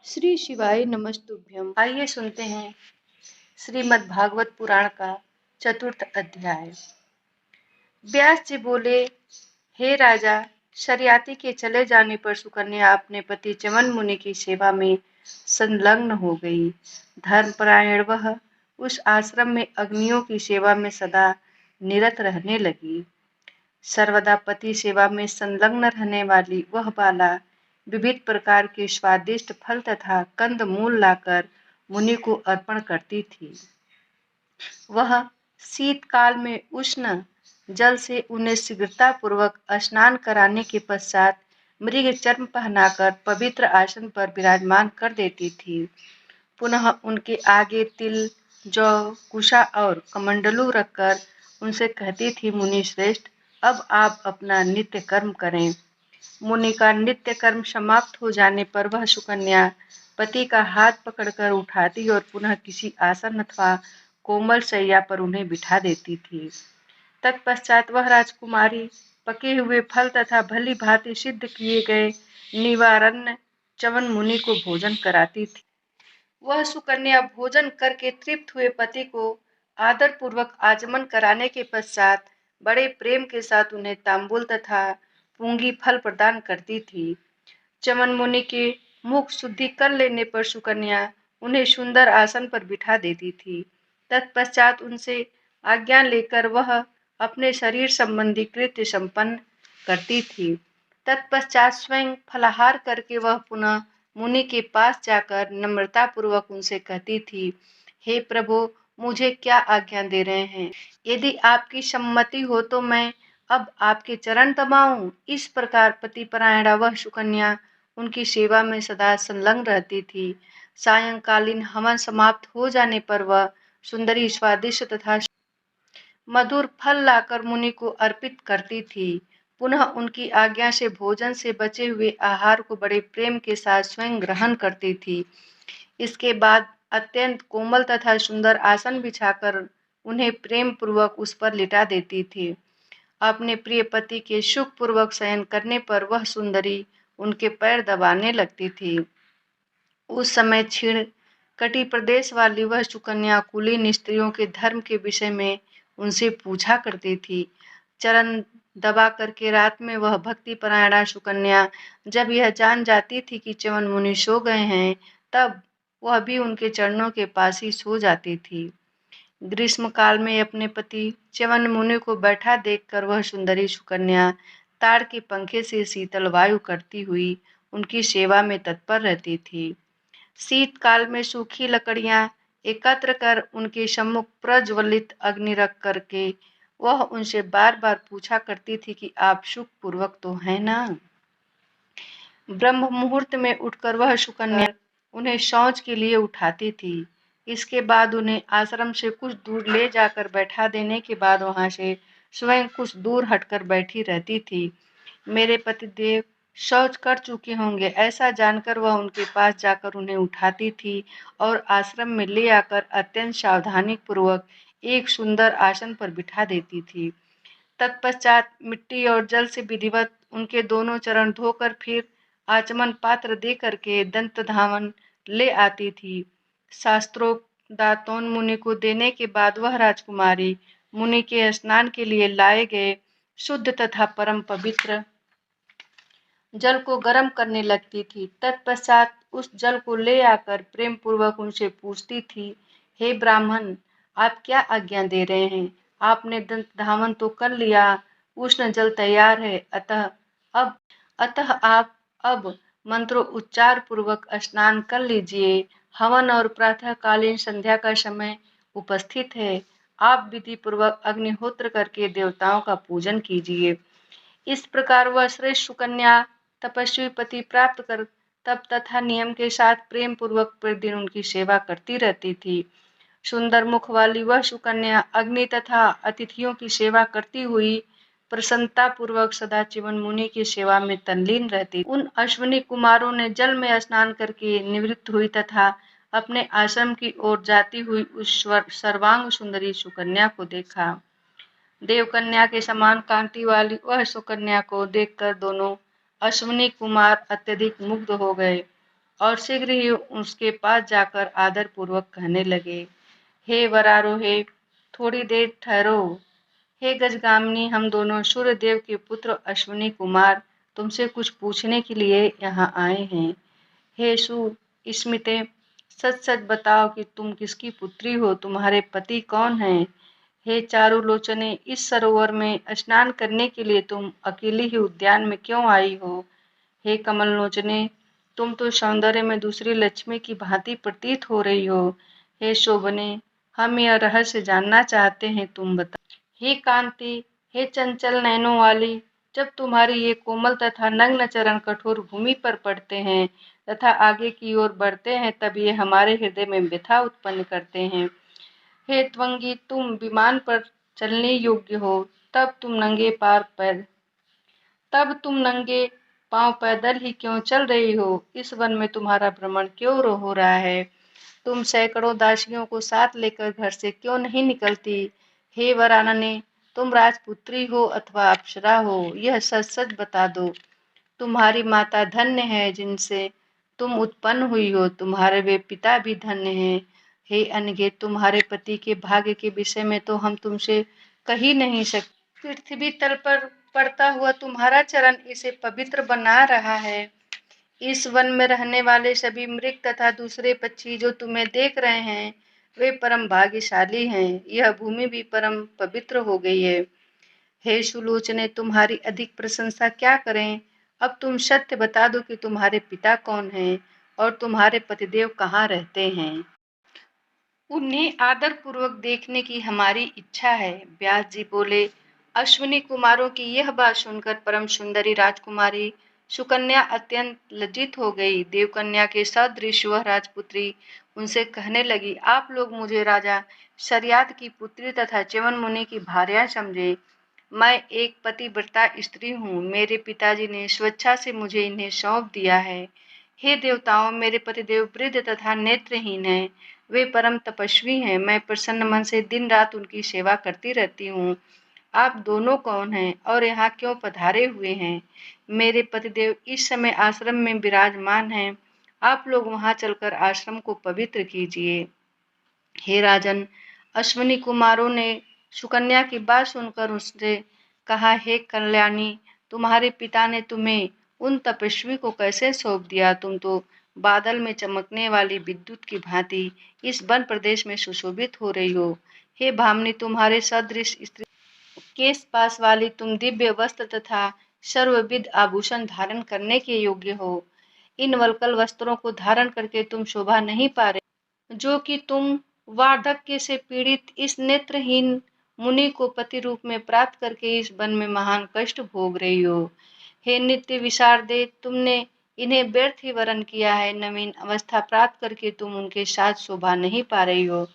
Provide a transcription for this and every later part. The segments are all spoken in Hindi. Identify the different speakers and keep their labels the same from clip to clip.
Speaker 1: श्री शिवाय नमस्तुभ्यम।
Speaker 2: आइए सुनते हैं श्रीमद् भागवत पुराण का चतुर्थ अध्याय। व्यास जी बोले, हे राजा, शर्याती के चले जाने पर सुकन्या अपने पति चमन मुनि की सेवा में संलग्न हो गई। धर्मपरायण वह उस आश्रम में अग्नियों की सेवा में सदा निरत रहने लगी। सर्वदा पति सेवा में संलग्न रहने वाली वह बाला विविध प्रकार के स्वादिष्ट फल तथा कंद मूल लाकर मुनि को अर्पण करती थी। वह शीतकाल में उष्ण जल से उन्हें शीघ्रतापूर्वक स्नान कराने के पश्चात मृग चर्म पहनाकर पवित्र आसन पर विराजमान कर देती थी। पुनः उनके आगे तिल, जौ, कुशा और कमंडलू रखकर उनसे कहती थी, मुनि श्रेष्ठ, अब आप अपना नित्य कर्म करें। मुनि का नित्य कर्म समाप्त हो जाने पर वह सुकन्या पति का हाथ पकड़कर उठाती और पुनः किसी आसन अथवा कोमल शैया पर उन्हें बिठा देती थी। तत्पश्चात वह राजकुमारी पके हुए फल तथा भली भांति सिद्ध किए गए निवारण्य च्यवन मुनि को भोजन कराती थी। वह सुकन्या भोजन करके तृप्त हुए पति को आदर पूर्वक आचमन कराने के पश्चात बड़े प्रेम के साथ उन्हें तांबूल तथा पूंगी फल प्रदान करती थी। चमन मुनि के मुख शुद्धि कर लेने पर सुकन्या उन्हें सुंदर आसन पर बिठा देती थी। तत्पश्चात उनसे आज्ञा लेकर वह अपने शरीर संबंधी कृत्य संपन्न करती थी। तत्पश्चात स्वयं फलाहार करके वह पुनः मुनि के पास जाकर नम्रतापूर्वक उनसे कहती थी, हे प्रभु, मुझे क्या आज्ञा दे रहे हैं? यदि आपकी सम्मति हो तो मैं अब आपके चरण दबाऊं। इस प्रकार पतिपरायणा वह सुकन्या उनकी सेवा में सदा संलग्न रहती थी। सायंकालीन हवन समाप्त हो जाने पर वह सुंदरी स्वादिष्ट तथा मधुर फल लाकर मुनि को अर्पित करती थी। पुनः उनकी आज्ञा से भोजन से बचे हुए आहार को बड़े प्रेम के साथ स्वयं ग्रहण करती थी। इसके बाद अत्यंत कोमल तथा सुंदर आसन बिछाकर उन्हें प्रेम पूर्वक उस पर लिटा देती थी। अपने प्रिय पति के सुख पूर्वक शयन करने पर वह सुंदरी उनके पैर दबाने लगती थी। उस समय क्षीण कटी प्रदेश वाली वह सुकन्या कुलीन स्त्रियों के धर्म के विषय में उनसे पूछा करती थी। चरण दबा करके रात में वह भक्ति परायणा सुकन्या जब यह जान जाती थी कि च्यवन मुनि सो गए हैं, तब वह भी उनके चरणों के पास ही सो जाती थी। ग्रीष्म काल में अपने पति च्यवन मुनि को बैठा देखकर वह सुंदरी सुकन्या ताड़ के पंखे से शीतल वायु करती हुई उनकी सेवा में तत्पर रहती थी। शीतकाल में सूखी लकड़ियां एकत्र कर उनके सम्मुख प्रज्वलित अग्नि रख करके वह उनसे बार बार पूछा करती थी कि आप सुख पूर्वक तो हैं ना? ब्रह्म मुहूर्त में उठकर वह सुकन्या उन्हें शौच के लिए उठाती थी। इसके बाद उन्हें आश्रम से कुछ दूर ले जाकर बैठा देने के बाद वहां से स्वयं कुछ दूर हटकर बैठी रहती थी। मेरे पतिदेव शौच कर चुके होंगे, ऐसा जानकर वह उनके पास जाकर उन्हें उठाती थी और आश्रम में ले आकर अत्यंत सावधानी पूर्वक एक सुंदर आसन पर बिठा देती थी। तत्पश्चात मिट्टी और जल से विधिवत उनके दोनों चरण धोकर फिर आचमन पात्र दे करके दंत धावन ले आती थी। शास्त्रोक्त दातोन मुनि को देने के बाद वह राजकुमारी मुनि के स्नान के लिए लाए गए शुद्ध तथा परम पवित्र जल को गर्म करने लगती थी। तत्पश्चात उस जल को ले आकर प्रेम पूर्वक उनसे पूछती थी, हे ब्राह्मण, आप क्या आज्ञा दे रहे हैं? आपने दंत धावन तो कर लिया, उष्ण जल तैयार है, अतः आप अब मंत्रोच्चार पूर्वक स्नान कर लीजिए। हवन और प्रातःकालीन संध्या का समय उपस्थित है। आप विधि पूर्वक अग्निहोत्र करके देवताओं का पूजन कीजिए। इस प्रकार वह श्रेष्ठ सुकन्या तपस्वी पति प्राप्त कर तब तथा नियम के साथ प्रेम पूर्वक प्रतिदिन उनकी सेवा करती रहती थी। सुंदर मुख वाली वह सुकन्या अग्नि तथा अतिथियों की सेवा करती हुई प्रसन्नता पूर्वक सदा च्यवन मुनि की सेवा में तल्लीन रहती। उन अश्विनी कुमारों ने जल में स्नान करके निवृत्त हुई तथा अपने आश्रम की ओर जाती हुई उस सर्वांग सुंदरी सुकन्या को देखा। देवकन्या के समान कांति वाली वह सुकन्या को देखकर दोनों अश्विनी कुमार अत्यधिक मुग्ध हो गए और शीघ्र ही उसके पास जाकर आदर पूर्वक कहने लगे, हे वरारोहे, थोड़ी देर ठहरो। हे गजगामिनी, हम दोनों सूर्यदेव के पुत्र अश्विनी कुमार तुमसे कुछ पूछने के लिए यहाँ आए हैं। हे सुस्मिते, सच सच बताओ कि तुम किसकी पुत्री हो, तुम्हारे पति कौन हैं? हे चारुलोचने, इस सरोवर में स्नान करने के लिए तुम अकेली ही उद्यान में क्यों आई हो? हे कमललोचने, तुम तो सौंदर्य में दूसरी लक्ष्मी की भांति प्रतीत हो रही हो। हे शोभने, हम यह रहस्य जानना चाहते हैं, तुम बताओ। हे कांति, हे चंचल नैनों वाली, जब तुम्हारे ये कोमल तथा नग्न चरण कठोर भूमि पर पड़ते हैं तथा आगे की ओर बढ़ते हैं, तब ये हमारे हृदय में व्यथा उत्पन्न करते हैं। हे त्वंगी, तुम विमान पर चलने योग्य हो, तब तुम नंगे पांव पैदल ही क्यों चल रही हो? इस वन में तुम्हारा भ्रमण क्यों हो रहा है? तुम सैकड़ों दासियों को साथ लेकर घर से क्यों नहीं निकलती? हे वरानने, तुम राजपुत्री हो अथवा अप्सरा हो, यह सच सच बता दो। तुम्हारी माता धन्य है जिनसे तुम उत्पन्न हुई हो, तुम्हारे वे पिता भी धन्य हैं। हे अनघे, तुम्हारे पति के भाग्य के विषय में तो हम तुमसे कह ही नहीं सकते। पृथ्वी तल पर पड़ता हुआ तुम्हारा चरण इसे पवित्र बना रहा है। इस वन में रहने वाले सभी मृग तथा दूसरे पक्षी जो तुम्हें देख रहे हैं, वे परम भाग्यशाली हैं। यह भूमि भी परम पवित्र हो गई है। हे सुलोचने, तुम्हारी अधिक प्रशंसा क्या करें? अब तुम सत्य बता दो कि तुम्हारे पिता कौन हैं और तुम्हारे पतिदेव कहाँ रहते हैं। उन्हें आदर पूर्वक देखने की हमारी इच्छा है। व्यास जी बोले, अश्विनी कुमारों की यह बात सुनकर परम सुंदरी राजकुमारी सुकन्या अत्यंत लज्जित हो गई। देवकन्या के सदृश वह राजपुत्री उनसे कहने लगी, आप लोग मुझे राजा शर्यात की पुत्री तथा च्यवन मुनि की भार्या समझे। मैं एक पतिव्रता स्त्री हूँ। मेरे पिताजी ने स्वेच्छा से मुझे इन्हें सौंप दिया है। हे देवताओं, मेरे पतिदेव वृद्ध तथा नेत्रहीन हैं। वे परम तपस्वी हैं। मैं प्रसन्न मन से दिन रात उनकी सेवा करती रहती हूँ। आप दोनों कौन हैं और यहाँ क्यों पधारे हुए हैं? मेरे पतिदेव इस समय आश्रम में विराजमान हैं। आप लोग वहाँ चलकर आश्रम को पवित्र कीजिए। हे राजन, अश्विनी कुमारों ने सुकन्या की बात सुनकर उससे कहा, हे कल्याणी, तुम्हारे पिता ने तुम्हें उन तपस्वी को कैसे सौंप दिया? तुम तो बादल में चमकने वाली विद्युत की भांति इस वन प्रदेश में सुशोभित हो रही हो। हे भामिनी, तुम्हारे सदृश स्त्री केश पास वाली तुम दिव्य वस्त्र तथा सर्वविध आभूषण धारण करने के योग्य हो। इन वल्कल वस्त्रों को धारण करके तुम शोभा नहीं पा रहे, जो कि तुम वार्धक्य से पीड़ित इस नेत्रहीन मुनि को पति रूप में प्राप्त करके इस वन में महान कष्ट भोग रही हो। हे नित्य विशारदे, तुमने इन्हें व्यर्थ ही वरण किया है। नवीन अवस्था प्राप्त करके तुम उनके साथ शोभा नहीं पा रही हो।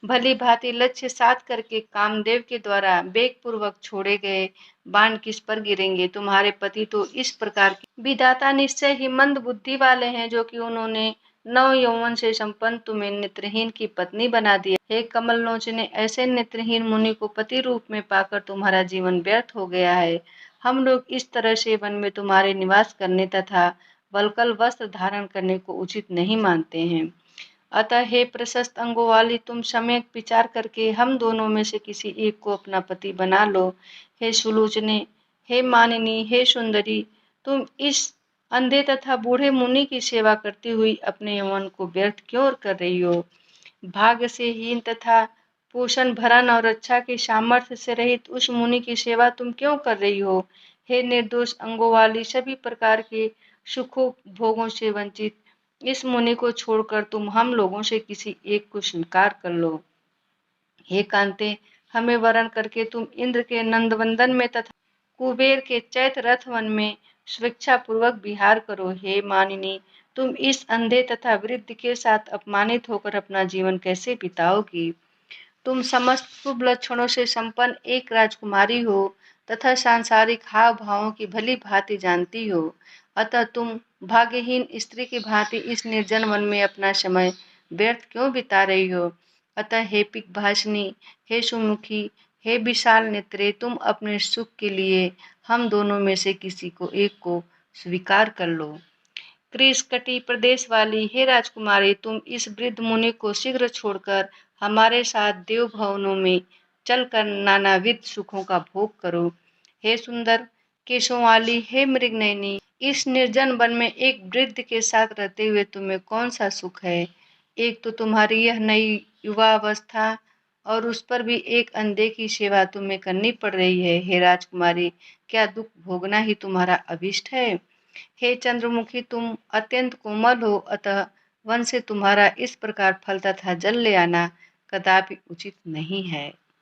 Speaker 2: भली भांति लक्ष्य साध करके कामदेव के द्वारा वेग पूर्वक छोड़े गए बाण किस पर गिरेंगे? तुम्हारे पति तो इस प्रकार के विधाता निश्चय ही मंद बुद्धि वाले हैं, जो कि उन्होंने नव यौवन से संपन्न तुम्हें नेत्रहीन की पत्नी बना दिया। हे कमल लोचने, ऐसे नेत्रहीन मुनि को पति रूप में पाकर तुम्हारा जीवन व्यर्थ हो गया है। हम लोग इस तरह से वन में तुम्हारे निवास करने तथा वल्कल वस्त्र धारण करने को उचित नहीं मानते हैं। अतः हे प्रशस्त अंगों वाली, तुम सम्यक विचार करके हम दोनों में से किसी एक को अपना पति बना लो। हे सुलोचने, हे मानिनी, हे सुंदरी, तुम इस अंधे तथा बूढ़े मुनि की सेवा करती हुई अपने यौवन को व्यर्थ क्यों कर रही हो? भाग्य से हीन तथा पोषण भरण और रक्षा के सामर्थ्य से रहित उस मुनि की सेवा तुम क्यों कर रही हो? हे निर्दोष अंगों वाली, सभी प्रकार के सुखों भोगों से वंचित इस मुनि को छोड़कर तुम हम लोगों से किसी एक को स्वीकार कर लो। हे कांते, हमें वरण करके तुम इंद्र के नंदवंदन में तथा कुबेर के चैत रथ वन में स्वेच्छा पूर्वक विहार करो। हे मानिनी, तुम इस अंधे तथा वृद्ध के साथ अपमानित होकर अपना जीवन कैसे बिताओगी? तुम समस्त शुभ लक्षणों से संपन्न एक राजकुमारी हो तथा सांसारिक हाव भावों की भली भांति जानती हो। अतः तुम भाग्यहीन स्त्री की भांति इस निर्जन वन में अपना समय व्यर्थ क्यों बिता रही हो? अतः हे पिकभाषिनी, हे सुमुखी, हे विशाल नेत्रे, तुम अपने सुख के लिए हम दोनों में से किसी को एक को स्वीकार कर लो। कृष्कटी प्रदेश वाली हे राजकुमारी, तुम इस वृद्ध मुनि को शीघ्र छोड़कर हमारे साथ देव भवनों में चलकर नानाविध सुखों का भोग करो। हे सुंदर केशों वाली, हे मृगनयनी, इस निर्जन वन में एक वृद्ध के साथ रहते हुए तुम्हें कौन सा सुख है? एक तो तुम्हारी यह नई युवावस्था और उस पर भी एक अंधे की सेवा तुम्हें करनी पड़ रही है। हे राजकुमारी, क्या दुख भोगना ही तुम्हारा अभिष्ट है? हे चंद्रमुखी, तुम अत्यंत कोमल हो, अतः वन से तुम्हारा इस प्रकार फल तथा जल ले आना कदापि उचित नहीं है।